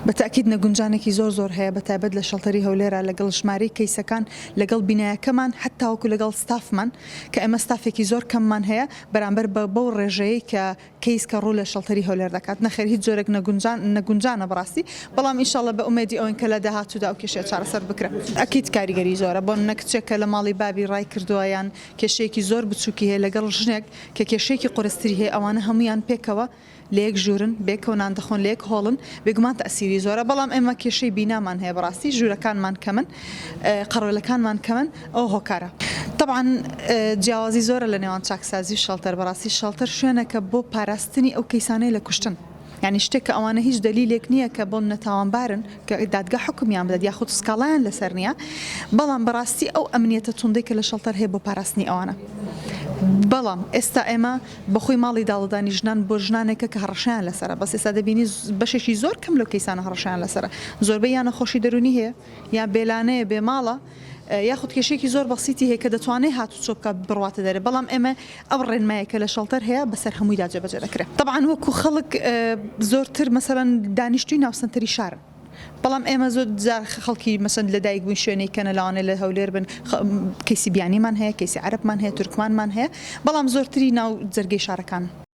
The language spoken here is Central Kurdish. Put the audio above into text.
بەتاکید نەگونجانێکی زۆر هەیە بەتایبەت لە شەڵتەری هەولێرە لەگەڵ ژمارەی کەیسەکان لەگەڵ بینایەکەمان هەتاوەکو لەگەڵ ستافمان کە ئێمە ستافێکی زۆر کەممان هەیە بەرامبەر بەو ڕێژەیە کە کەیس کە ڕوو لە شەڵتەری هەولێر دەکات نەخێر هیچ جۆرێک نەگونجانە بەڕاستی بەڵام ئینشاڵڵا بە ئومێدی ئەوەن کە لە داهاتوودا ئەو کێشەیە چارەسەر بکرێت. ئەکید کاریگەری زۆرە بۆ نەکچێکە لە ماڵی بابی ڕای کردووە یان کێشەیەکی زۆر بچووکی هەیە لەگەڵ ژنێک کە کێشەیەکی قورستری هەیە ئەوانە هەمویان پێکەوە لە یەک ژوورن بێکەوە نان دەخۆن لە یەک هۆڵن بێگومان تەئسیری زۆرە بەڵام ئێمە کێشەی بینامان هەیە بەڕاستی ژوورەکانمان کەمن قەڕۆلەکانمان کەمن ئەو هۆکارە. طبعاً جیاوازی زۆرە لە نێوان چاکسازی و شەڵتەر بەڕاستی شەڵتەر شوێنەکە بۆ پاراستنی ئەو کەیسانەی لە کوشتن. یعنی شتێک کە ئەوانە هیچ دلیلێک نییە کە بۆ نەتاوانبارن کە دادگا حکمیان بدات یاخود سکاڵیان لەسەر نییە بەڵام بەڕاستی ئەو ئەمنیەتە توندەی کە لە شەڵتەر هەیە بۆ پاراستنی ئەوانە. بەڵام ئێستا ئێمە بەخۆی ماڵی داڵدانی ژنان بۆ ژنانێکە کە هەڕەشیان لەسرە بەس ئێستا دەبینی بەشێکی زۆر کەم لەو کەیسانە هەڕەشیان لەسرە زۆربەی یانە خۆشی دەرونی هەیە یا بێلانەیە بێ ماڵە یاخود کێشێکی زۆر بەسیتی هەیە کە دەتوانێت هاتوو چۆبکە بڕواتە دەرێ بەڵام ئێمە ئەو ڕێنمایەکە لە شەڵتەر هەیە بەسەر هەموویدا جێبەجێ دەکرێت. طبعاً وەکو خەڵک زۆرتر مەسەڵەن دانیشتووی ناوسەنتەری شارن بەڵام ئێمە زۆر جار خەڵکی مەسەن لە دایک بووین شوێنەی کەنە لەوانێ لە هەولێر بن کەیسی بیانیمان هەیە کەیسی عەرەبمان هەیە تورکمانمان هەیە بەڵام زۆرتری ناو جەرگەی شارەکان.